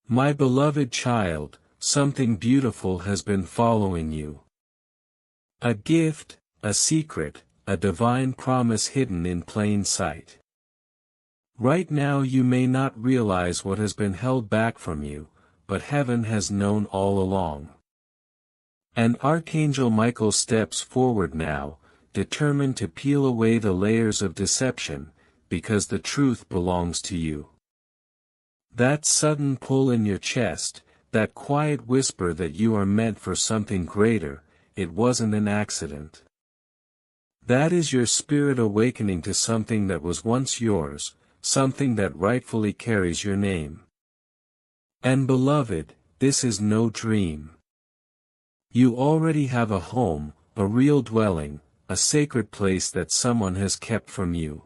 My beloved child, something beautiful has been following you. A gift, a secret, a divine promise hidden in plain sight. Right now you may not realize what has been held back from you, but heaven has known all along. And Archangel Michael steps forward now, determined to peel away the layers of deception, because the truth belongs to you. That sudden pull in your chest, that quiet whisper that you are meant for something greater, it wasn't an accident. That is your spirit awakening to something that was once yours, something that rightfully carries your name. And beloved, this is no dream. You already have a home, a real dwelling, a sacred place that someone has kept from you.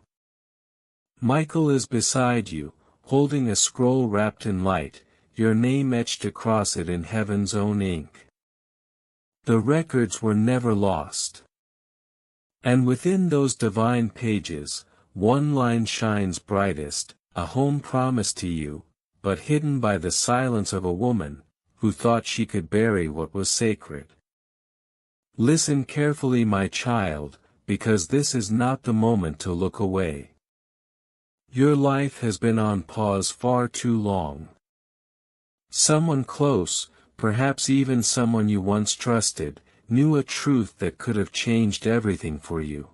Michael is beside you, holding a scroll wrapped in light, your name etched across it in heaven's own ink. The records were never lost. And within those divine pages, one line shines brightest, a home promised to you, but hidden by the silence of a woman, who thought she could bury what was sacred. Listen carefully, my child, because this is not the moment to look away. Your life has been on pause far too long. Someone close, perhaps even someone you once trusted, knew a truth that could have changed everything for you.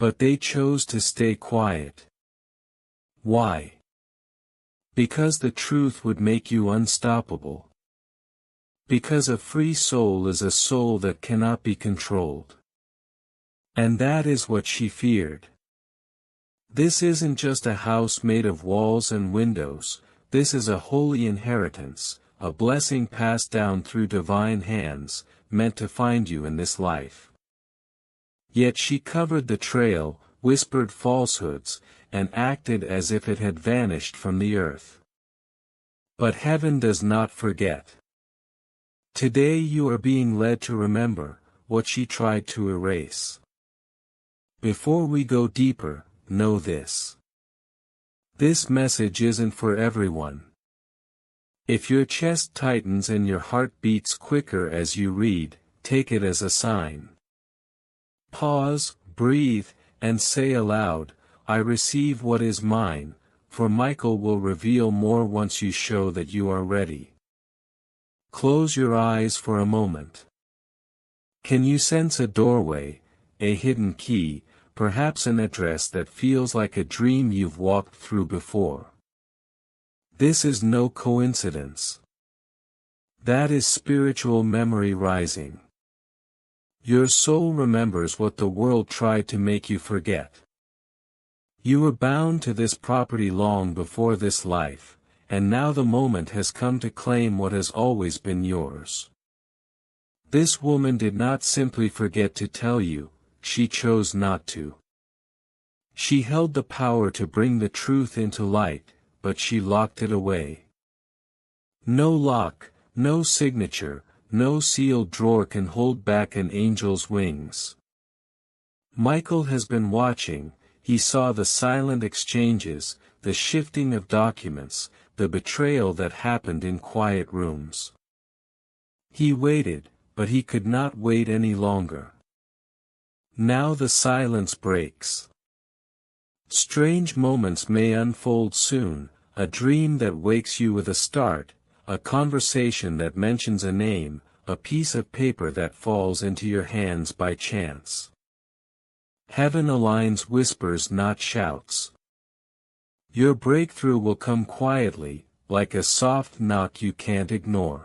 But they chose to stay quiet. Why? Because the truth would make you unstoppable. Because a free soul is a soul that cannot be controlled. And that is what she feared. This isn't just a house made of walls and windows, this is a holy inheritance, a blessing passed down through divine hands, meant to find you in this life. Yet she covered the trail, whispered falsehoods, and acted as if it had vanished from the earth. But heaven does not forget. Today you are being led to remember what she tried to erase. Before we go deeper, know this. This message isn't for everyone. If your chest tightens and your heart beats quicker as you read, take it as a sign. Pause, breathe, and say aloud, I receive what is mine, for Michael will reveal more once you show that you are ready. Close your eyes for a moment. Can you sense a doorway, a hidden key, perhaps an address that feels like a dream you've walked through before? This is no coincidence. That is spiritual memory rising. Your soul remembers what the world tried to make you forget. You were bound to this property long before this life, and now the moment has come to claim what has always been yours. This woman did not simply forget to tell you, she chose not to. She held the power to bring the truth into light, but she locked it away. No lock, no signature, no sealed drawer can hold back an angel's wings. Michael has been watching. He saw the silent exchanges, the shifting of documents, the betrayal that happened in quiet rooms. He waited, but he could not wait any longer. Now the silence breaks. Strange moments may unfold soon, a dream that wakes you with a start, a conversation that mentions a name, a piece of paper that falls into your hands by chance. Heaven aligns whispers, not shouts. Your breakthrough will come quietly, like a soft knock you can't ignore.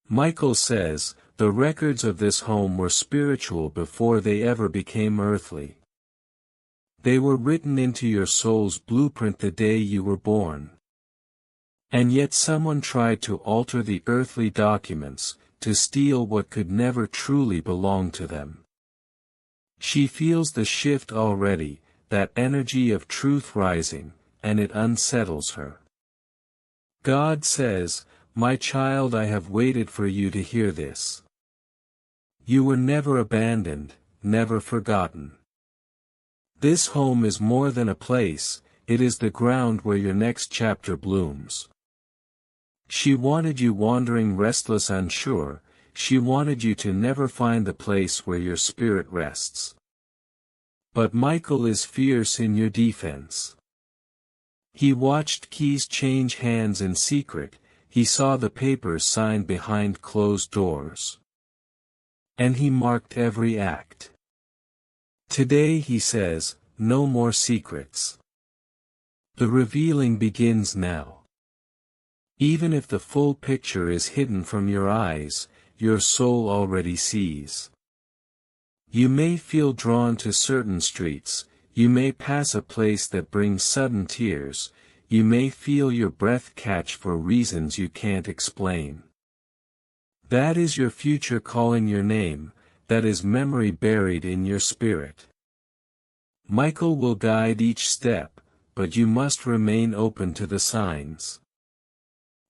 Michael says, the records of this home were spiritual before they ever became earthly. They were written into your soul's blueprint the day you were born. And yet someone tried to alter the earthly documents, to steal what could never truly belong to them. She feels the shift already, that energy of truth rising, and it unsettles her. God says, my child, I have waited for you to hear this. You were never abandoned, never forgotten. This home is more than a place, it is the ground where your next chapter blooms. She wanted you wandering restless unsure, she wanted you to never find the place where your spirit rests. But Michael is fierce in your defense. He watched keys change hands in secret, he saw the papers signed behind closed doors. And he marked every act. Today he says, no more secrets. The revealing begins now. Even if the full picture is hidden from your eyes, your soul already sees. You may feel drawn to certain streets, you may pass a place that brings sudden tears, you may feel your breath catch for reasons you can't explain. That is your future calling your name, that is memory buried in your spirit. Michael will guide each step, but you must remain open to the signs.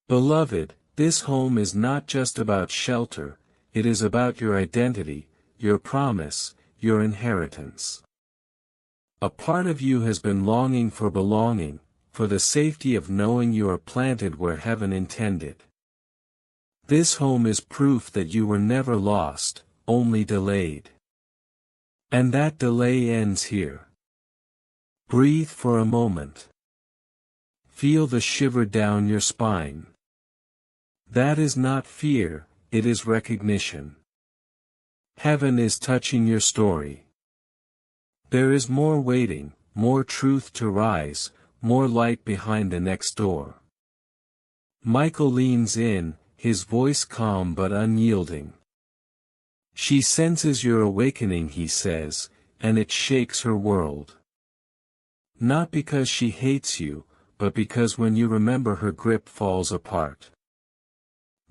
Beloved, this home is not just about shelter, it is about your identity, your promise, your inheritance. A part of you has been longing for belonging, for the safety of knowing you are planted where heaven intended. This home is proof that you were never lost, only delayed. And that delay ends here. Breathe for a moment. Feel the shiver down your spine. That is not fear, it is recognition. Heaven is touching your story. There is more waiting, more truth to rise, more light behind the next door. Michael leans in, his voice calm but unyielding. She senses your awakening, he says, and it shakes her world. Not because she hates you, but because when you remember her grip falls apart.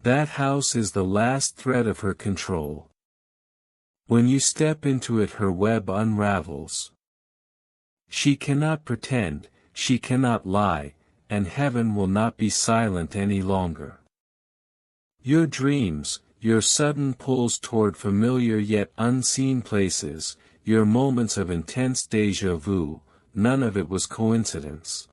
That house is the last thread of her control. When you step into it, her web unravels. She cannot pretend, she cannot lie, and heaven will not be silent any longer. Your dreams, your sudden pulls toward familiar yet unseen places, your moments of intense déjà vu, none of it was coincidence.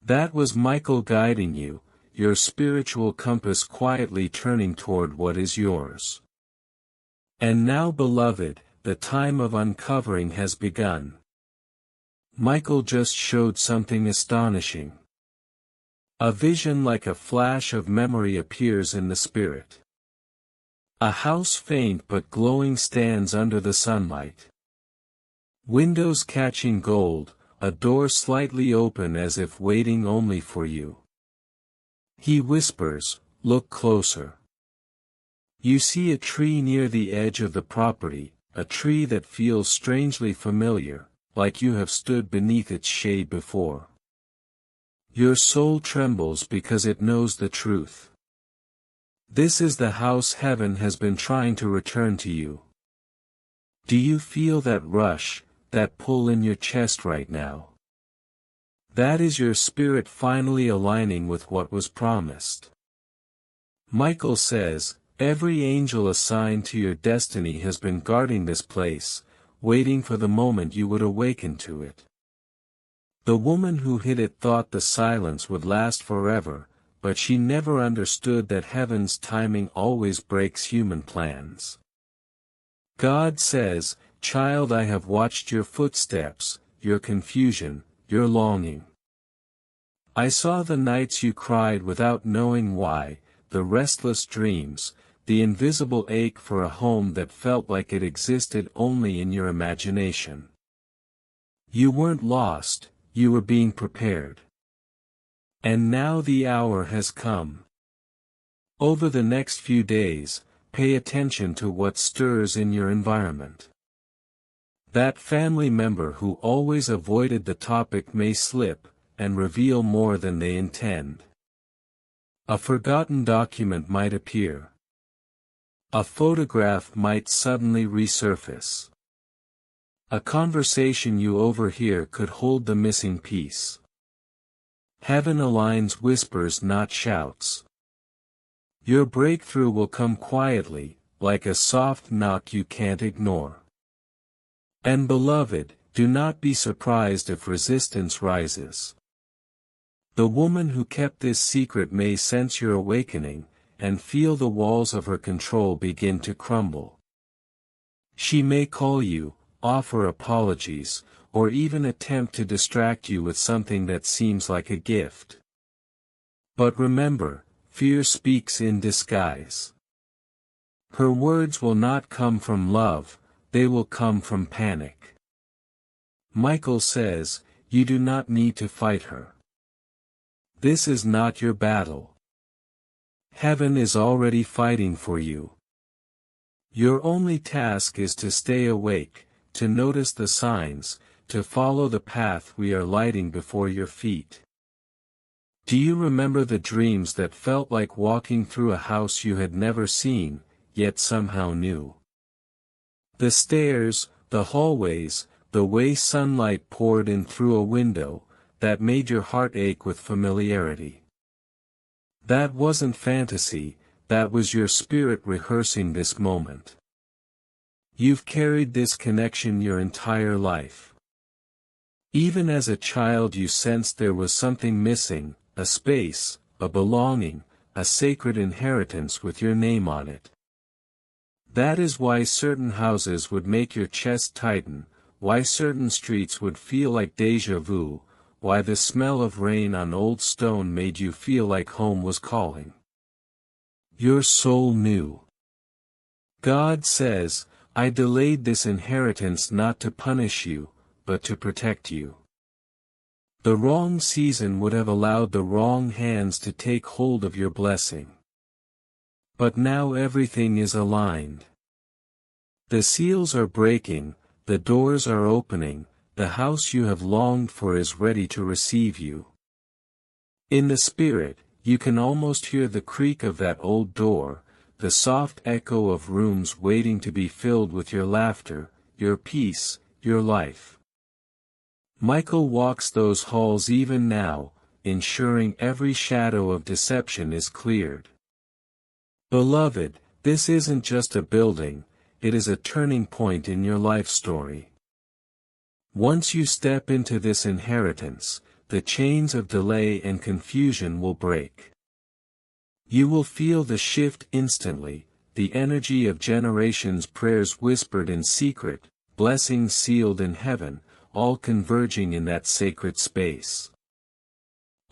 That was Michael guiding you, your spiritual compass quietly turning toward what is yours. And now, beloved, the time of uncovering has begun. Michael just showed something astonishing. A vision like a flash of memory appears in the spirit. A house faint but glowing stands under the sunlight. Windows catching gold, a door slightly open as if waiting only for you. He whispers, look closer. You see a tree near the edge of the property, a tree that feels strangely familiar, like you have stood beneath its shade before. Your soul trembles because it knows the truth. This is the house heaven has been trying to return to you. Do you feel that rush, that pull in your chest right now? That is your spirit finally aligning with what was promised. Michael says, every angel assigned to your destiny has been guarding this place, waiting for the moment you would awaken to it. The woman who hid it thought the silence would last forever, but she never understood that heaven's timing always breaks human plans. God says, child, I have watched your footsteps, your confusion, your longing. I saw the nights you cried without knowing why, the restless dreams, the invisible ache for a home that felt like it existed only in your imagination. You weren't lost, you were being prepared. And now the hour has come. Over the next few days, pay attention to what stirs in your environment. That family member who always avoided the topic may slip, and reveal more than they intend. A forgotten document might appear. A photograph might suddenly resurface. A conversation you overhear could hold the missing piece. Heaven aligns whispers, not shouts. Your breakthrough will come quietly, like a soft knock you can't ignore. And beloved, do not be surprised if resistance rises. The woman who kept this secret may sense your awakening, and feel the walls of her control begin to crumble. She may call you, offer apologies, or even attempt to distract you with something that seems like a gift. But remember, fear speaks in disguise. Her words will not come from love, they will come from panic. Michael says, you do not need to fight her. This is not your battle. Heaven is already fighting for you. Your only task is to stay awake, to notice the signs, to follow the path we are lighting before your feet. Do you remember the dreams that felt like walking through a house you had never seen, yet somehow knew? The stairs, the hallways, the way sunlight poured in through a window, that made your heart ache with familiarity. That wasn't fantasy, that was your spirit rehearsing this moment. You've carried this connection your entire life. Even as a child you sensed there was something missing, a space, a belonging, a sacred inheritance with your name on it. That is why certain houses would make your chest tighten, why certain streets would feel like déjà vu, why the smell of rain on old stone made you feel like home was calling. Your soul knew. God says, I delayed this inheritance not to punish you, but to protect you. The wrong season would have allowed the wrong hands to take hold of your blessing. But now everything is aligned. The seals are breaking, the doors are opening, the house you have longed for is ready to receive you. In the spirit, you can almost hear the creak of that old door, the soft echo of rooms waiting to be filled with your laughter, your peace, your life. Michael walks those halls even now, ensuring every shadow of deception is cleared. Beloved, this isn't just a building, it is a turning point in your life story. Once you step into this inheritance, the chains of delay and confusion will break. You will feel the shift instantly, the energy of generations' prayers whispered in secret, blessings sealed in heaven, all converging in that sacred space.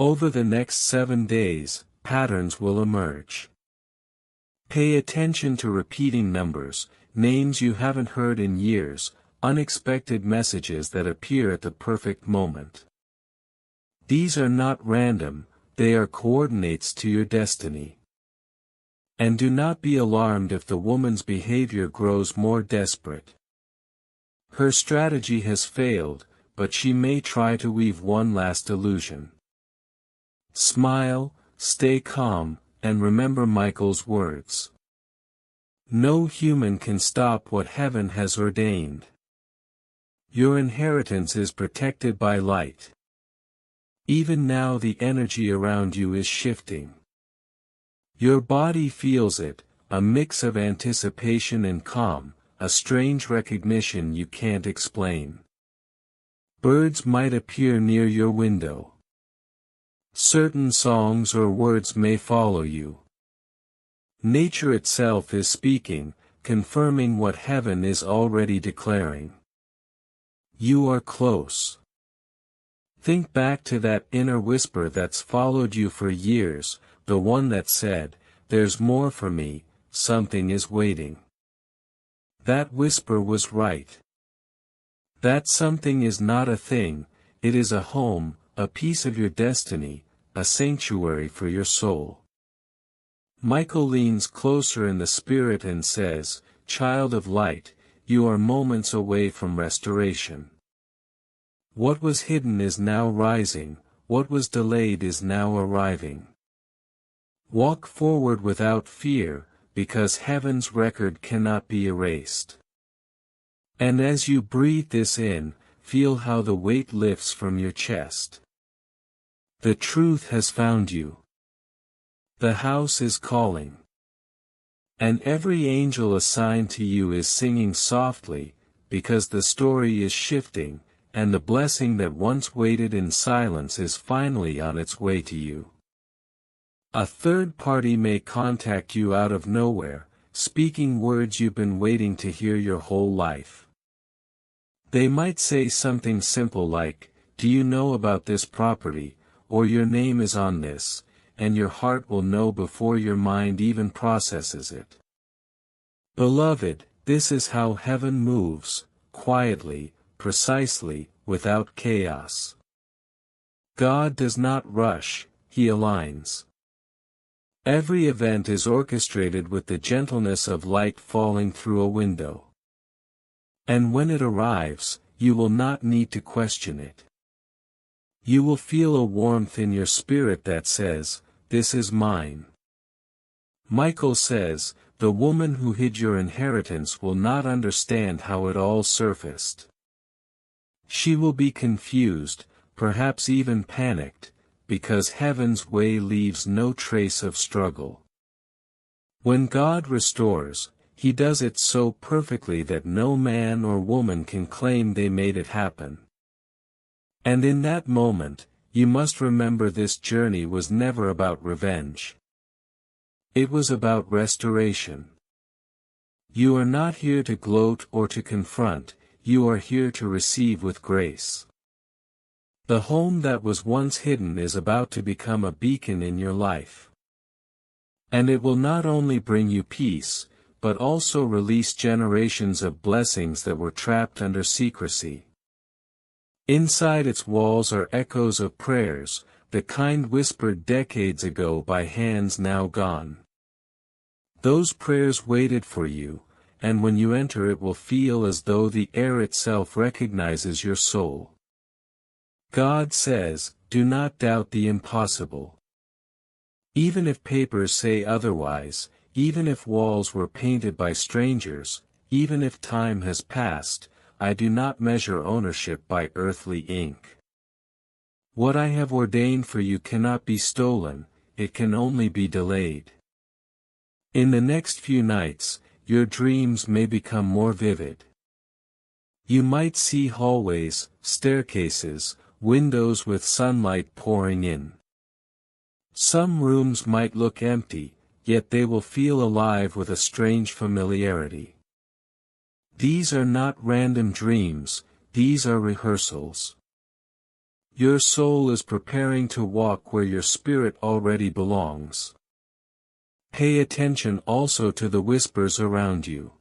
Over the next 7 days, patterns will emerge. Pay attention to repeating numbers, names you haven't heard in years, unexpected messages that appear at the perfect moment. These are not random, they are coordinates to your destiny. And do not be alarmed if the woman's behavior grows more desperate. Her strategy has failed, but she may try to weave one last illusion. Smile, stay calm, and remember Michael's words. No human can stop what heaven has ordained. Your inheritance is protected by light. Even now the energy around you is shifting. Your body feels it, a mix of anticipation and calm, a strange recognition you can't explain. Birds might appear near your window. Certain songs or words may follow you. Nature itself is speaking, confirming what heaven is already declaring. You are close. Think back to that inner whisper that's followed you for years, the one that said, "There's more for me, something is waiting." That whisper was right. That something is not a thing, it is a home, a piece of your destiny, a sanctuary for your soul. Michael leans closer in the spirit and says, "Child of light, you are moments away from restoration. What was hidden is now rising, what was delayed is now arriving. Walk forward without fear, because heaven's record cannot be erased." And as you breathe this in, feel how the weight lifts from your chest. The truth has found you. The house is calling. And every angel assigned to you is singing softly, because the story is shifting, and the blessing that once waited in silence is finally on its way to you. A third party may contact you out of nowhere, speaking words you've been waiting to hear your whole life. They might say something simple like, "Do you know about this property?" or "Your name is on this," and your heart will know before your mind even processes it. Beloved, this is how heaven moves, quietly, precisely, without chaos. God does not rush, He aligns. Every event is orchestrated with the gentleness of light falling through a window. And when it arrives, you will not need to question it. You will feel a warmth in your spirit that says, "This is mine." Michael says, the woman who hid your inheritance will not understand how it all surfaced. She will be confused, perhaps even panicked, because heaven's way leaves no trace of struggle. When God restores, He does it so perfectly that no man or woman can claim they made it happen. And in that moment, you must remember this journey was never about revenge. It was about restoration. You are not here to gloat or to confront, you are here to receive with grace. The home that was once hidden is about to become a beacon in your life. And it will not only bring you peace, but also release generations of blessings that were trapped under secrecy. Inside its walls are echoes of prayers, the kind whispered decades ago by hands now gone. Those prayers waited for you, and when you enter it will feel as though the air itself recognizes your soul. God says, do not doubt the impossible. Even if papers say otherwise, even if walls were painted by strangers, even if time has passed, I do not measure ownership by earthly ink. What I have ordained for you cannot be stolen, it can only be delayed. In the next few nights, your dreams may become more vivid. You might see hallways, staircases, windows with sunlight pouring in. Some rooms might look empty, yet they will feel alive with a strange familiarity. These are not random dreams, these are rehearsals. Your soul is preparing to walk where your spirit already belongs. Pay attention also to the whispers around you.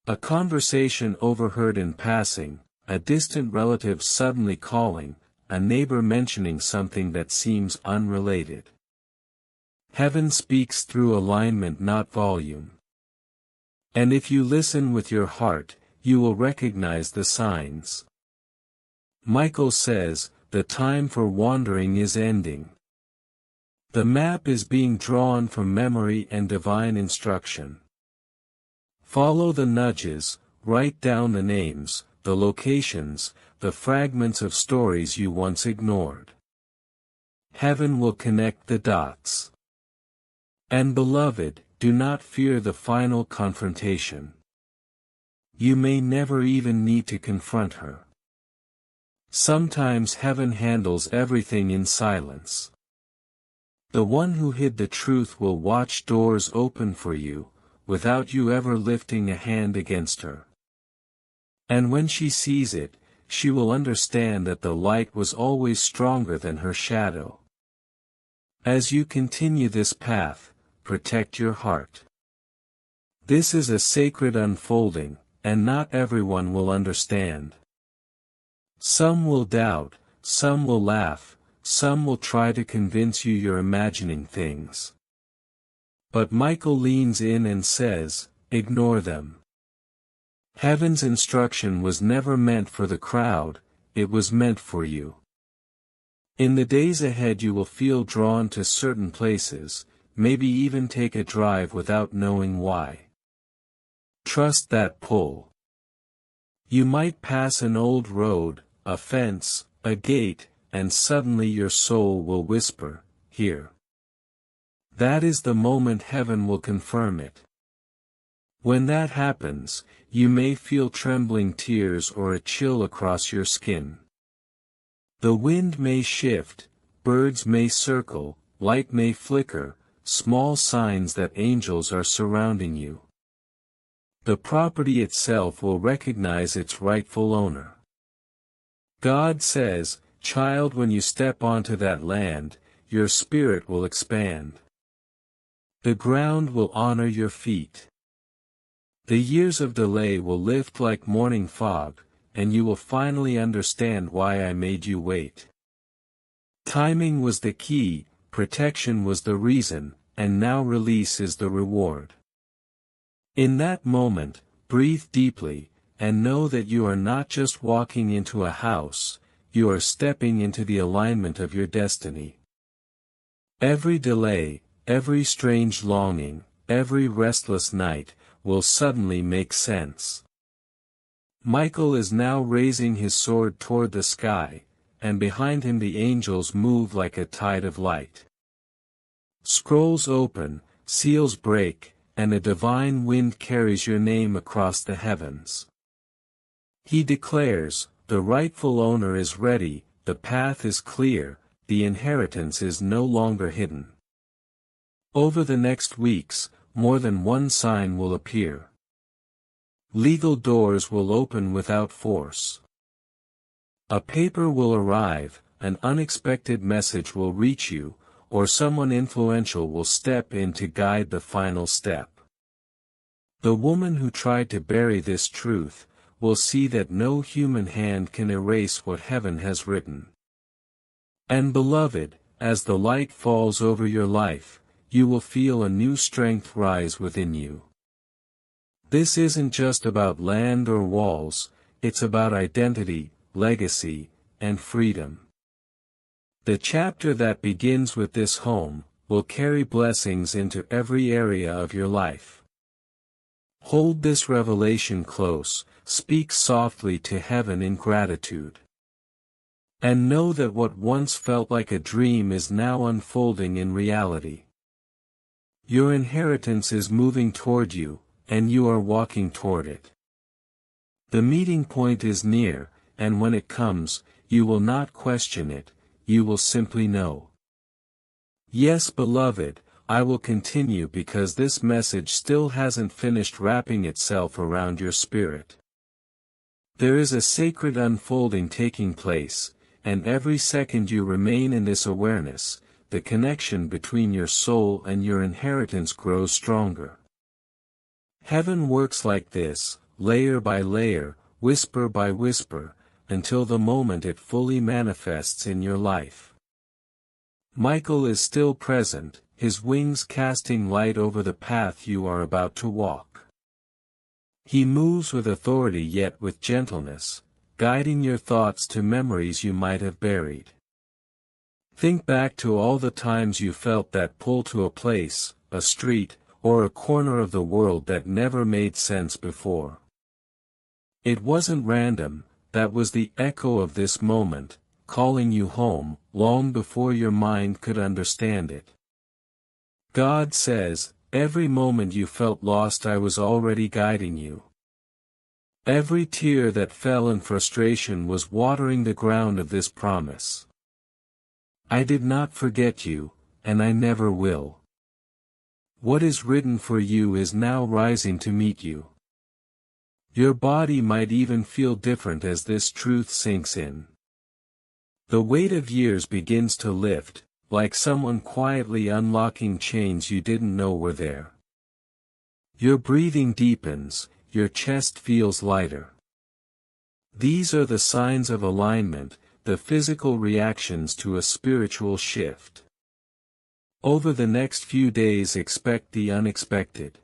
A conversation overheard in passing, a distant relative suddenly calling, a neighbor mentioning something that seems unrelated. Heaven speaks through alignment, not volume. And if you listen with your heart, you will recognize the signs. Michael says, the time for wandering is ending. The map is being drawn from memory and divine instruction. Follow the nudges, write down the names, the locations, the fragments of stories you once ignored. Heaven will connect the dots. And beloved, do not fear the final confrontation. You may never even need to confront her. Sometimes heaven handles everything in silence. The one who hid the truth will watch doors open for you, without you ever lifting a hand against her. And when she sees it, she will understand that the light was always stronger than her shadow. As you continue this path, protect your heart. This is a sacred unfolding, and not everyone will understand. Some will doubt, some will laugh, some will try to convince you you're imagining things. But Michael leans in and says, ignore them. Heaven's instruction was never meant for the crowd, it was meant for you. In the days ahead you will feel drawn to certain places, maybe even take a drive without knowing why. Trust that pull. You might pass an old road, a fence, a gate, and suddenly your soul will whisper, here. That is the moment heaven will confirm it. When that happens, you may feel trembling tears or a chill across your skin. The wind may shift, birds may circle, light may flicker, small signs that angels are surrounding you. The property itself will recognize its rightful owner. God says, "Child, when you step onto that land, your spirit will expand. The ground will honor your feet. The years of delay will lift like morning fog, and you will finally understand why I made you wait." Timing was the key, protection was the reason, and now release is the reward. In that moment, breathe deeply, and know that you are not just walking into a house, you are stepping into the alignment of your destiny. Every delay, every strange longing, every restless night, will suddenly make sense. Michael is now raising his sword toward the sky, and behind him the angels move like a tide of light. Scrolls open, seals break, and a divine wind carries your name across the heavens. He declares, "The rightful owner is ready, the path is clear, the inheritance is no longer hidden." Over the next weeks, more than one sign will appear. Legal doors will open without force. A paper will arrive, an unexpected message will reach you, or someone influential will step in to guide the final step. The woman who tried to bury this truth will see that no human hand can erase what heaven has written. And beloved, as the light falls over your life, you will feel a new strength rise within you. This isn't just about land or walls, it's about identity, legacy, and freedom. The chapter that begins with this home will carry blessings into every area of your life. Hold this revelation close, speak softly to heaven in gratitude. And know that what once felt like a dream is now unfolding in reality. Your inheritance is moving toward you, and you are walking toward it. The meeting point is near, and when it comes, you will not question it, you will simply know. Yes, beloved, I will continue because this message still hasn't finished wrapping itself around your spirit. There is a sacred unfolding taking place, and every second you remain in this awareness, the connection between your soul and your inheritance grows stronger. Heaven works like this, layer by layer, whisper by whisper, until the moment it fully manifests in your life. Michael is still present, his wings casting light over the path you are about to walk. He moves with authority yet with gentleness, guiding your thoughts to memories you might have buried. Think back to all the times you felt that pull to a place, a street, or a corner of the world that never made sense before. It wasn't random, that was the echo of this moment, calling you home, long before your mind could understand it. God says, "Every moment you felt lost I was already guiding you. Every tear that fell in frustration was watering the ground of this promise. I did not forget you, and I never will. What is written for you is now rising to meet you." Your body might even feel different as this truth sinks in. The weight of years begins to lift, like someone quietly unlocking chains you didn't know were there. Your breathing deepens, your chest feels lighter. These are the signs of alignment, the physical reactions to a spiritual shift. Over the next few days expect the unexpected.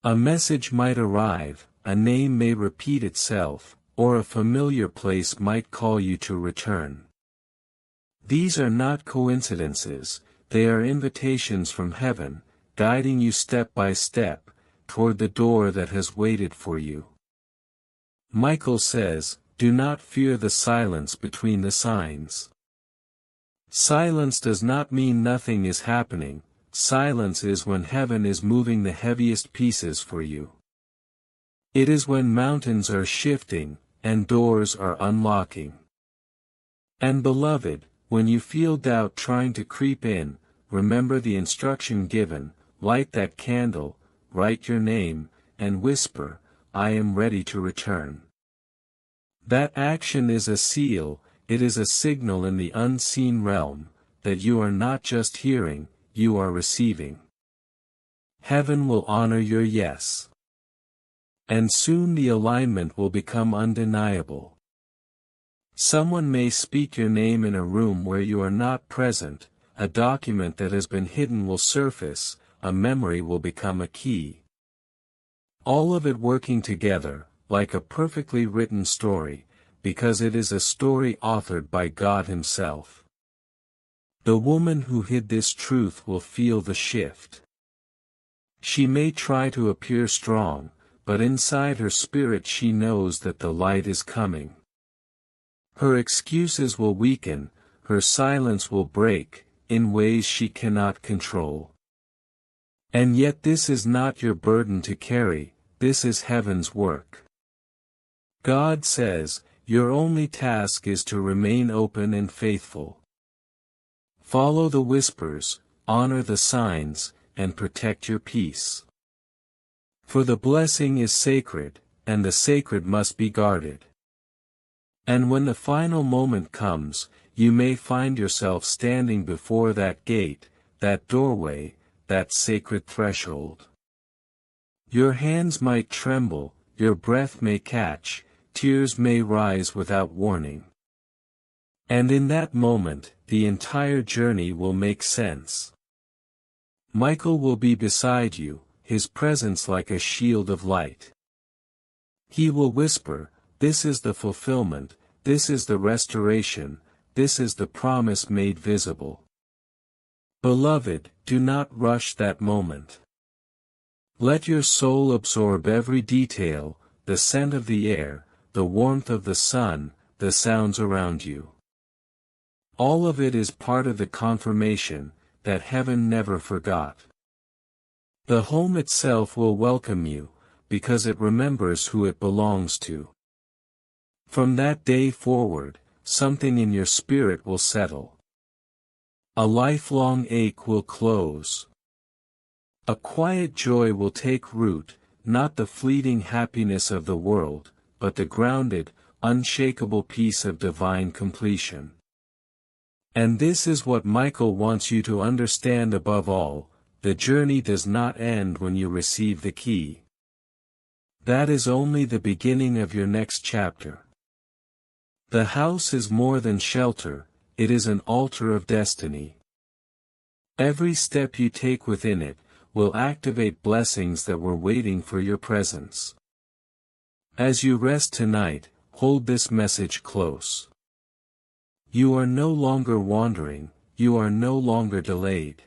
A message might arrive, a name may repeat itself, or a familiar place might call you to return. These are not coincidences, they are invitations from heaven, guiding you step by step, toward the door that has waited for you. Michael says, "Do not fear the silence between the signs." Silence does not mean nothing is happening, silence is when heaven is moving the heaviest pieces for you. It is when mountains are shifting, and doors are unlocking. And beloved, when you feel doubt trying to creep in, remember the instruction given: light that candle, write your name, and whisper, "I am ready to return." That action is a seal, it is a signal in the unseen realm, that you are not just hearing, you are receiving. Heaven will honor your yes. And soon the alignment will become undeniable. Someone may speak your name in a room where you are not present, a document that has been hidden will surface, a memory will become a key. All of it working together, like a perfectly written story, because it is a story authored by God Himself. The woman who hid this truth will feel the shift. She may try to appear strong, but inside her spirit she knows that the light is coming. Her excuses will weaken, her silence will break, in ways she cannot control. And yet this is not your burden to carry, this is heaven's work. God says, your only task is to remain open and faithful. Follow the whispers, honor the signs, and protect your peace. For the blessing is sacred, and the sacred must be guarded. And when the final moment comes, you may find yourself standing before that gate, that doorway, that sacred threshold. Your hands might tremble, your breath may catch, tears may rise without warning. And in that moment, the entire journey will make sense. Michael will be beside you, his presence like a shield of light. He will whisper, "This is the fulfillment, this is the restoration, this is the promise made visible." Beloved, do not rush that moment. Let your soul absorb every detail, the scent of the air, the warmth of the sun, the sounds around you. All of it is part of the confirmation that heaven never forgot. The home itself will welcome you, because it remembers who it belongs to. From that day forward, something in your spirit will settle. A lifelong ache will close. A quiet joy will take root, not the fleeting happiness of the world, but the grounded, unshakable peace of divine completion. And this is what Michael wants you to understand above all: the journey does not end when you receive the key. That is only the beginning of your next chapter. The house is more than shelter, it is an altar of destiny. Every step you take within it will activate blessings that were waiting for your presence. As you rest tonight, hold this message close. You are no longer wandering, you are no longer delayed.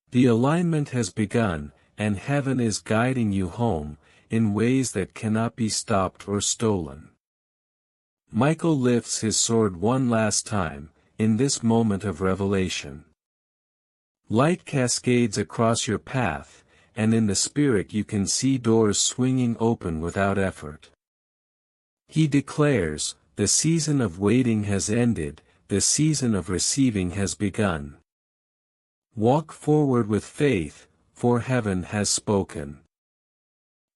The alignment has begun, and heaven is guiding you home, in ways that cannot be stopped or stolen. Michael lifts his sword one last time, in this moment of revelation. Light cascades across your path, and in the spirit you can see doors swinging open without effort. He declares, the season of waiting has ended, the season of receiving has begun. Walk forward with faith, for heaven has spoken.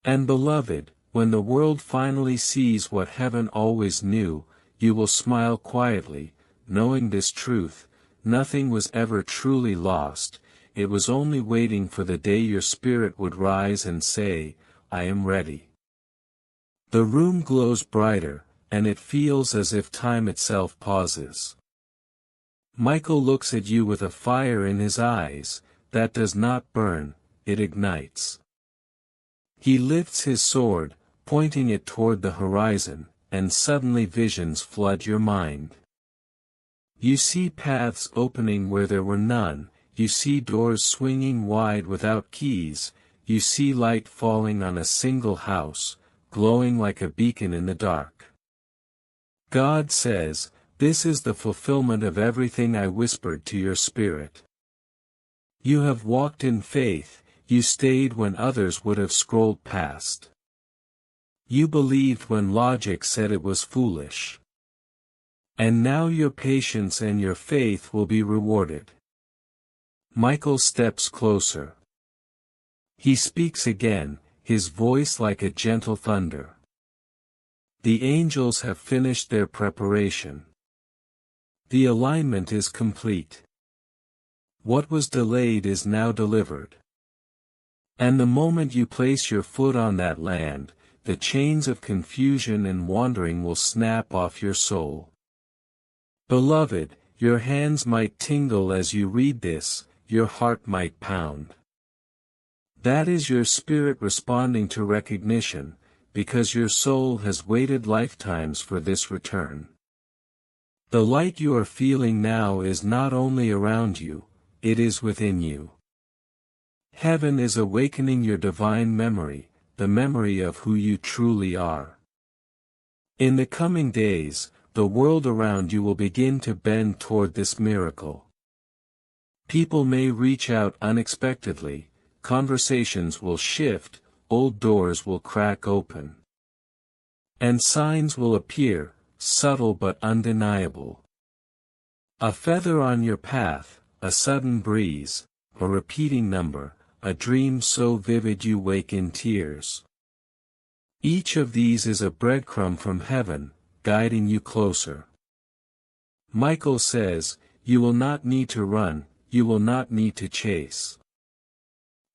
And beloved, when the world finally sees what heaven always knew, you will smile quietly, knowing this truth: nothing was ever truly lost, it was only waiting for the day your spirit would rise and say, "I am ready." The room glows brighter, and it feels as if time itself pauses. Michael looks at you with a fire in his eyes, that does not burn, it ignites. He lifts his sword, pointing it toward the horizon, and suddenly visions flood your mind. You see paths opening where there were none, you see doors swinging wide without keys, you see light falling on a single house, glowing like a beacon in the dark. God says, "This is the fulfillment of everything I whispered to your spirit." You have walked in faith, you stayed when others would have scrolled past. You believed when logic said it was foolish. And now your patience and your faith will be rewarded. Michael steps closer. He speaks again, his voice like a gentle thunder. The angels have finished their preparation. The alignment is complete. What was delayed is now delivered. And the moment you place your foot on that land, the chains of confusion and wandering will snap off your soul. Beloved, your hands might tingle as you read this, your heart might pound. That is your spirit responding to recognition, because your soul has waited lifetimes for this return. The light you are feeling now is not only around you, it is within you. Heaven is awakening your divine memory, the memory of who you truly are. In the coming days, the world around you will begin to bend toward this miracle. People may reach out unexpectedly, conversations will shift, old doors will crack open. And signs will appear, subtle but undeniable. A feather on your path, a sudden breeze, a repeating number, a dream so vivid you wake in tears. Each of these is a breadcrumb from heaven, guiding you closer. Michael says, you will not need to run, you will not need to chase.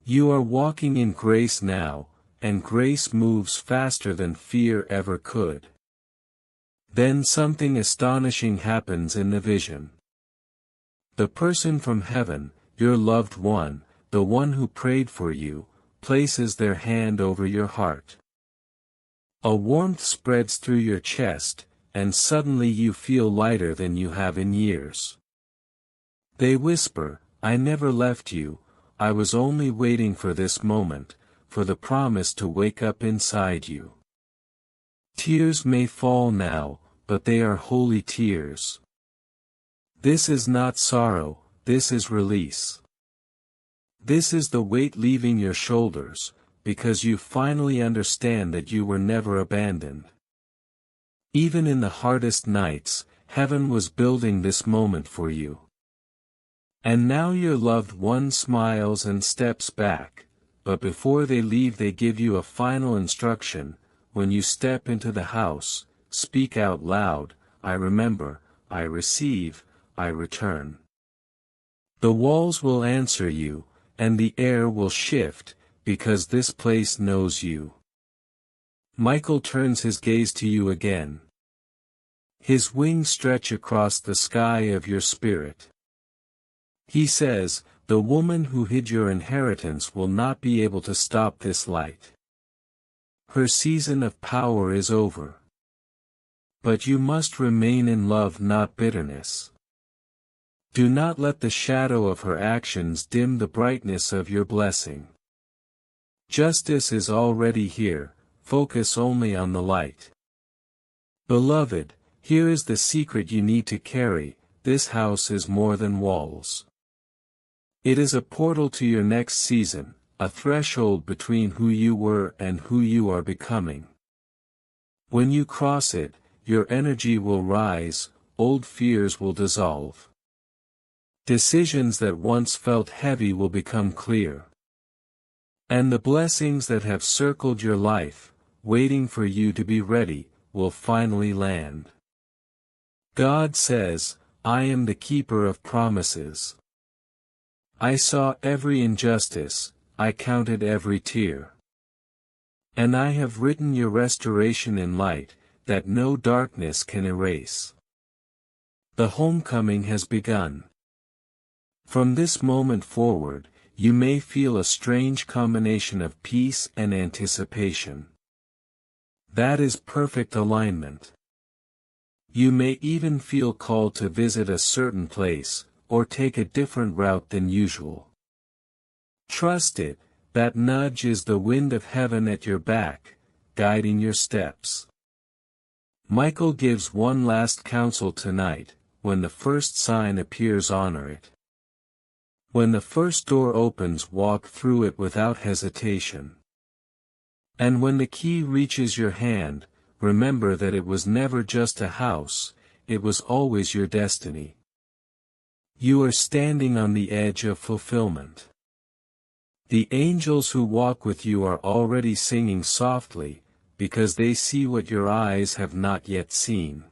You are walking in grace now, and grace moves faster than fear ever could. Then something astonishing happens in the vision. The person from heaven, your loved one, the one who prayed for you, places their hand over your heart. A warmth spreads through your chest, and suddenly you feel lighter than you have in years. They whisper, I never left you, I was only waiting for this moment, for the promise to wake up inside you. Tears may fall now, but they are holy tears. This is not sorrow, this is release. This is the weight leaving your shoulders, because you finally understand that you were never abandoned. Even in the hardest nights, heaven was building this moment for you. And now your loved one smiles and steps back, but before they leave they give you a final instruction, when you step into the house, speak out loud, I remember, I receive, I return. The walls will answer you, and the air will shift, because this place knows you. Michael turns his gaze to you again. His wings stretch across the sky of your spirit. He says, the woman who hid your inheritance will not be able to stop this light. Her season of power is over. But you must remain in love, not bitterness. Do not let the shadow of her actions dim the brightness of your blessing. Justice is already here, focus only on the light. Beloved, here is the secret you need to carry, this house is more than walls. It is a portal to your next season, a threshold between who you were and who you are becoming. When you cross it, your energy will rise, old fears will dissolve. Decisions that once felt heavy will become clear. And the blessings that have circled your life, waiting for you to be ready, will finally land. God says, I am the keeper of promises. I saw every injustice, I counted every tear. And I have written your restoration in light, that no darkness can erase. The homecoming has begun. From this moment forward, you may feel a strange combination of peace and anticipation. That is perfect alignment. You may even feel called to visit a certain place, or take a different route than usual. Trust it, that nudge is the wind of heaven at your back, guiding your steps. Michael gives one last counsel tonight, when the first sign appears honor it. When the first door opens, walk through it without hesitation. And when the key reaches your hand, remember that it was never just a house, it was always your destiny. You are standing on the edge of fulfillment. The angels who walk with you are already singing softly, because they see what your eyes have not yet seen.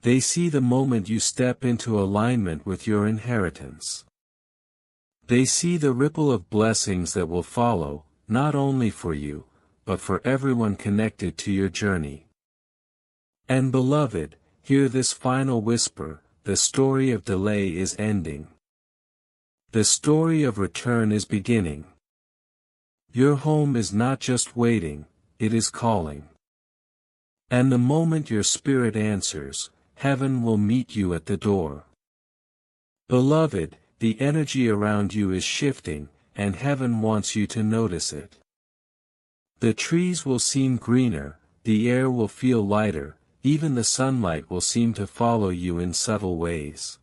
They see the moment you step into alignment with your inheritance. They see the ripple of blessings that will follow, not only for you, but for everyone connected to your journey. And beloved, hear this final whisper: the story of delay is ending. The story of return is beginning. Your home is not just waiting, it is calling. And the moment your spirit answers, heaven will meet you at the door. Beloved, the energy around you is shifting, and heaven wants you to notice it. The trees will seem greener, the air will feel lighter, even the sunlight will seem to follow you in subtle ways.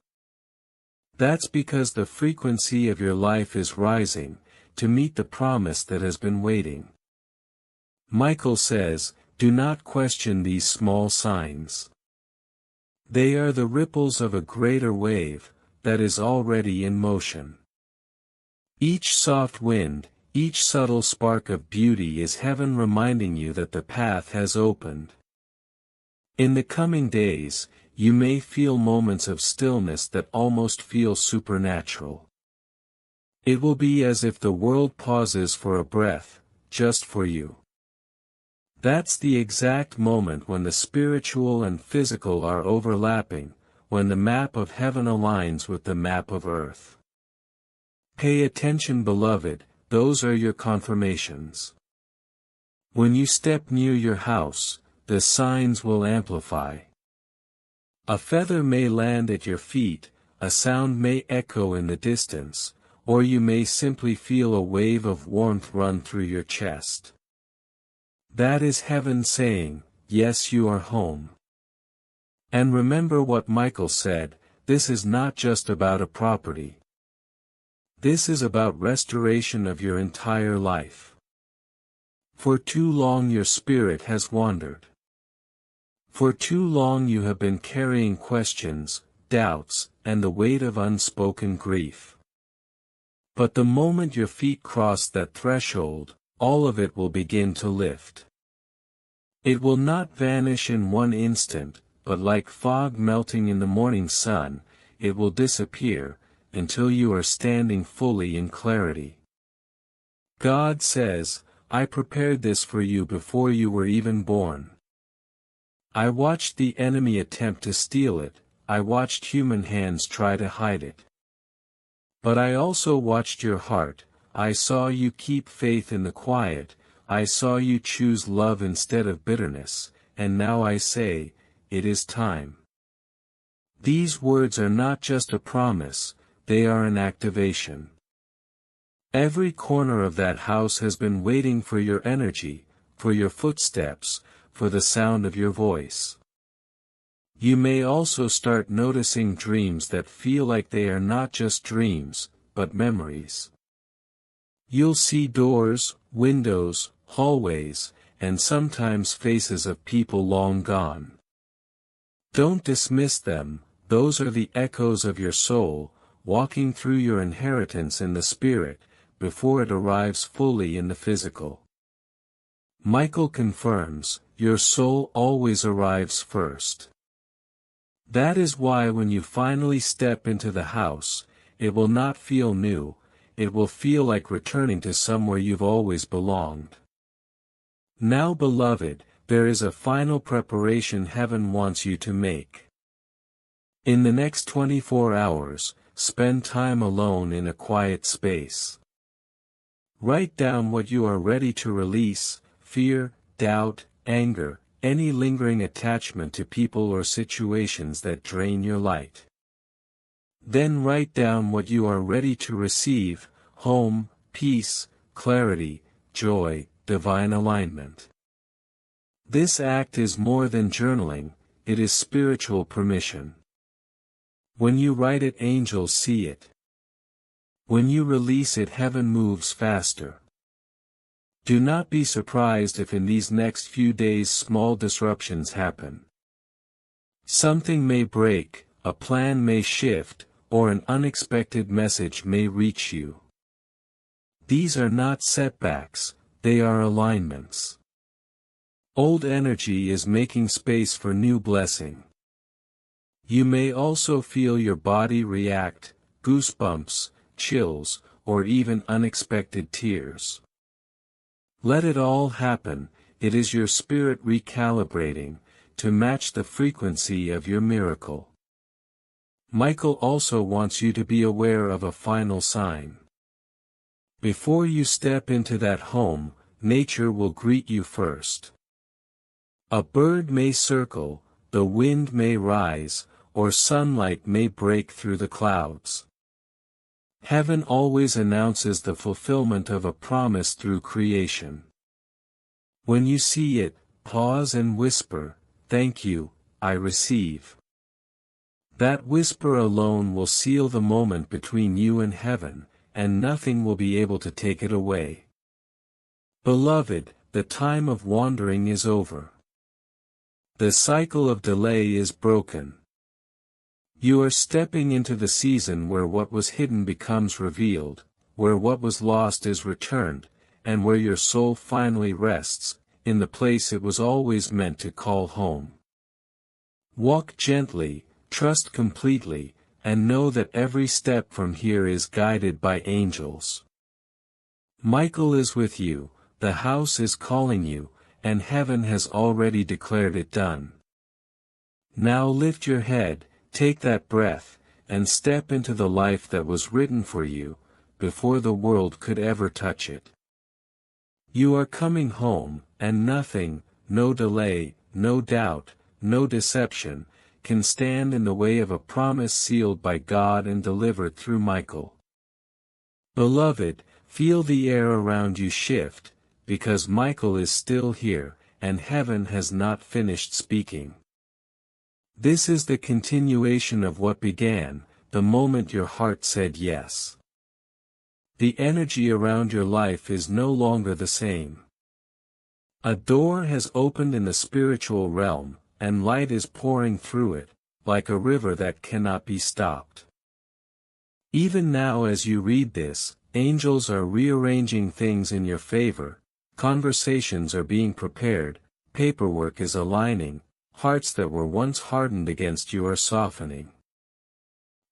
That's because the frequency of your life is rising, to meet the promise that has been waiting. Michael says, do not question these small signs. They are the ripples of a greater wave, that is already in motion. Each soft wind, each subtle spark of beauty is heaven reminding you that the path has opened. In the coming days, you may feel moments of stillness that almost feel supernatural. It will be as if the world pauses for a breath, just for you. That's the exact moment when the spiritual and physical are overlapping, when the map of heaven aligns with the map of earth. Pay attention, beloved, those are your confirmations. When you step near your house, the signs will amplify. A feather may land at your feet, a sound may echo in the distance, or you may simply feel a wave of warmth run through your chest. That is heaven saying, yes, you are home. And remember what Michael said, this is not just about a property. This is about restoration of your entire life. For too long your spirit has wandered. For too long you have been carrying questions, doubts, and the weight of unspoken grief. But the moment your feet cross that threshold, all of it will begin to lift. It will not vanish in one instant, but like fog melting in the morning sun, it will disappear, until you are standing fully in clarity. God says, I prepared this for you before you were even born. I watched the enemy attempt to steal it, I watched human hands try to hide it. But I also watched your heart, I saw you keep faith in the quiet, I saw you choose love instead of bitterness, and now I say, it is time. These words are not just a promise, they are an activation. Every corner of that house has been waiting for your energy, for your footsteps, for the sound of your voice. You may also start noticing dreams that feel like they are not just dreams, but memories. You'll see doors, windows, hallways, and sometimes faces of people long gone. Don't dismiss them, those are the echoes of your soul, walking through your inheritance in the spirit, before it arrives fully in the physical. Michael confirms, your soul always arrives first. That is why when you finally step into the house, it will not feel new, it will feel like returning to somewhere you've always belonged. Now, beloved, there is a final preparation heaven wants you to make. In the next 24 hours, spend time alone in a quiet space. Write down what you are ready to release: fear, doubt, anger, any lingering attachment to people or situations that drain your light. Then write down what you are ready to receive: home, peace, clarity, joy, divine alignment. This act is more than journaling, it is spiritual permission. When you write it, angels see it. When you release it, heaven moves faster. Do not be surprised if in these next few days small disruptions happen. Something may break, a plan may shift, or an unexpected message may reach you. These are not setbacks, they are alignments. Old energy is making space for new blessing. You may also feel your body react, goosebumps, chills, or even unexpected tears. Let it all happen, it is your spirit recalibrating, to match the frequency of your miracle. Michael also wants you to be aware of a final sign. Before you step into that home, nature will greet you first. A bird may circle, the wind may rise, or sunlight may break through the clouds. Heaven always announces the fulfillment of a promise through creation. When you see it, pause and whisper, "Thank you, I receive." That whisper alone will seal the moment between you and heaven, and nothing will be able to take it away. Beloved, the time of wandering is over. The cycle of delay is broken. You are stepping into the season where what was hidden becomes revealed, where what was lost is returned, and where your soul finally rests, in the place it was always meant to call home. Walk gently, trust completely, and know that every step from here is guided by angels. Michael is with you, the house is calling you, and heaven has already declared it done. Now lift your head, take that breath, and step into the life that was written for you, before the world could ever touch it. You are coming home, and nothing, no delay, no doubt, no deception, can stand in the way of a promise sealed by God and delivered through Michael. Beloved, feel the air around you shift, because Michael is still here, and heaven has not finished speaking. This is the continuation of what began, the moment your heart said yes. The energy around your life is no longer the same. A door has opened in the spiritual realm, and light is pouring through it, like a river that cannot be stopped. Even now as you read this, angels are rearranging things in your favor, conversations are being prepared, paperwork is aligning, hearts that were once hardened against you are softening.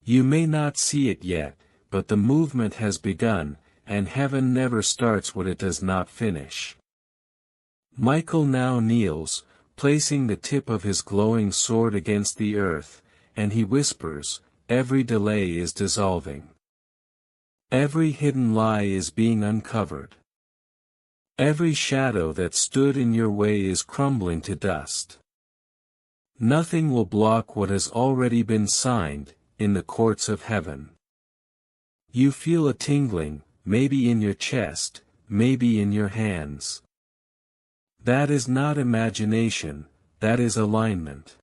You may not see it yet, but the movement has begun, and heaven never starts what it does not finish. Michael now kneels, placing the tip of his glowing sword against the earth, and he whispers, "Every delay is dissolving. Every hidden lie is being uncovered. Every shadow that stood in your way is crumbling to dust. Nothing will block what has already been signed, in the courts of heaven." You feel a tingling, maybe in your chest, maybe in your hands. That is not imagination, that is alignment.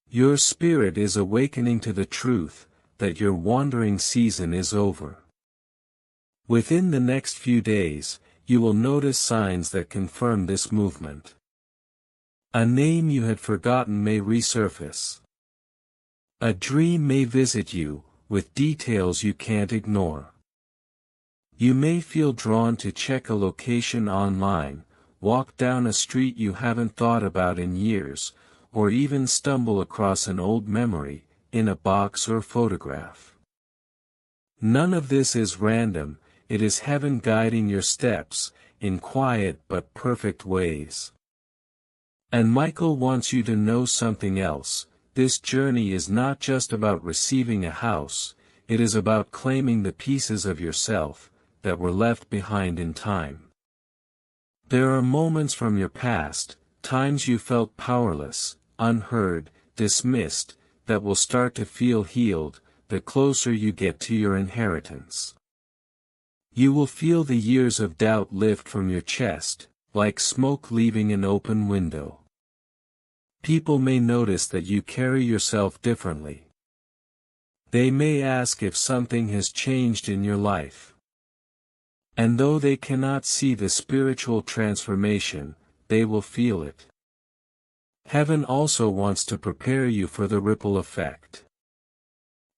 Your spirit is awakening to the truth, that your wandering season is over. Within the next few days, you will notice signs that confirm this movement. A name you had forgotten may resurface. A dream may visit you, with details you can't ignore. You may feel drawn to check a location online, walk down a street you haven't thought about in years, or even stumble across an old memory, in a box or photograph. None of this is random, it is heaven guiding your steps, in quiet but perfect ways. And Michael wants you to know something else. This journey is not just about receiving a house, it is about claiming the pieces of yourself, that were left behind in time. There are moments from your past, times you felt powerless, unheard, dismissed, that will start to feel healed, the closer you get to your inheritance. You will feel the years of doubt lift from your chest, like smoke leaving an open window. People may notice that you carry yourself differently. They may ask if something has changed in your life. And though they cannot see the spiritual transformation, they will feel it. Heaven also wants to prepare you for the ripple effect.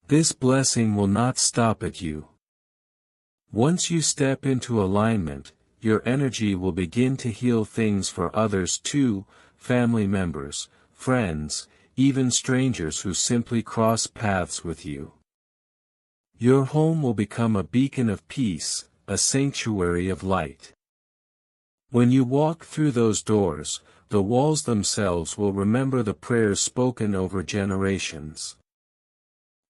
This blessing will not stop at you. Once you step into alignment, your energy will begin to heal things for others too, family members, friends, even strangers who simply cross paths with you. Your home will become a beacon of peace, a sanctuary of light. When you walk through those doors, the walls themselves will remember the prayers spoken over generations.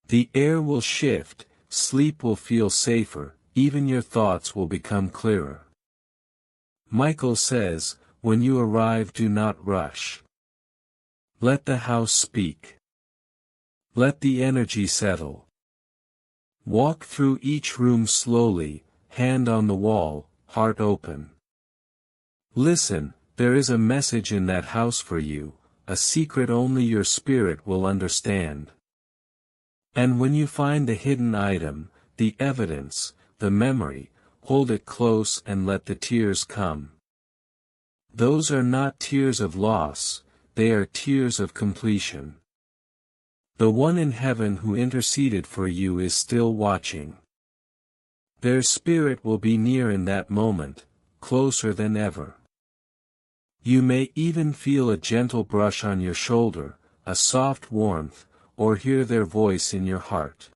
The air will shift, sleep will feel safer, even your thoughts will become clearer. Michael says, when you arrive, do not rush. Let the house speak. Let the energy settle. Walk through each room slowly, hand on the wall, heart open. Listen, there is a message in that house for you, a secret only your spirit will understand. And when you find the hidden item, the evidence, the memory, hold it close and let the tears come. Those are not tears of loss, they are tears of completion. The one in heaven who interceded for you is still watching. Their spirit will be near in that moment, closer than ever. You may even feel a gentle brush on your shoulder, a soft warmth, or hear their voice in your heart.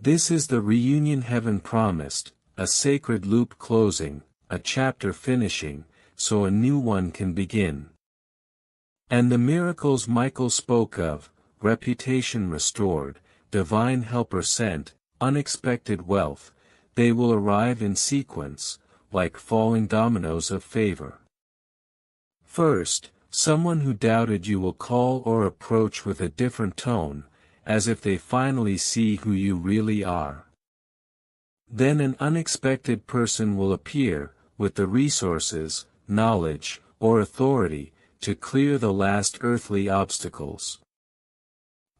This is the reunion heaven promised, a sacred loop closing, a chapter finishing, so a new one can begin. And the miracles Michael spoke of, reputation restored, divine helper sent, unexpected wealth, they will arrive in sequence, like falling dominoes of favor. First, someone who doubted you will call or approach with a different tone, as if they finally see who you really are. Then an unexpected person will appear, with the resources, knowledge, or authority, to clear the last earthly obstacles.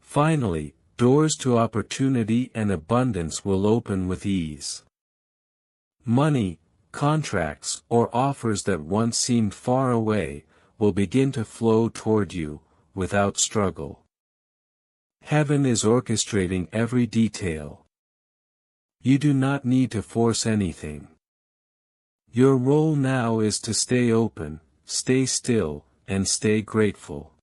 Finally, doors to opportunity and abundance will open with ease. Money, contracts, or offers that once seemed far away, will begin to flow toward you, without struggle. Heaven is orchestrating every detail. You do not need to force anything. Your role now is to stay open, stay still, and stay grateful.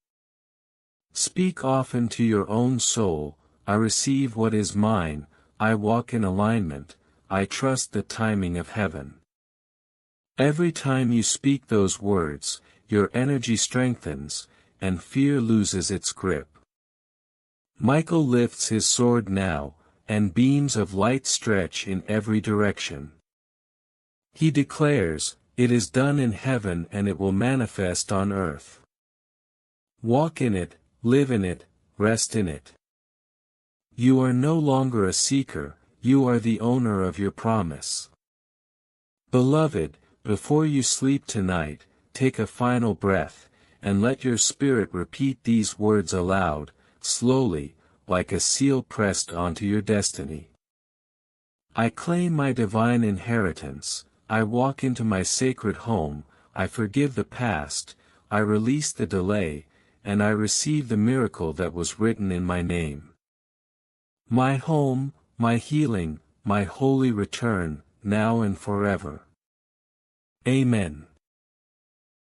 Speak often to your own soul, I receive what is mine, I walk in alignment, I trust the timing of heaven. Every time you speak those words, your energy strengthens, and fear loses its grip. Michael lifts his sword now, and beams of light stretch in every direction. He declares, it is done in heaven and it will manifest on earth. Walk in it, live in it, rest in it. You are no longer a seeker, you are the owner of your promise. Beloved, before you sleep tonight, take a final breath, and let your spirit repeat these words aloud, slowly, like a seal pressed onto your destiny. I claim my divine inheritance, I walk into my sacred home, I forgive the past, I release the delay, and I receive the miracle that was written in my name. My home, my healing, my holy return, now and forever. Amen.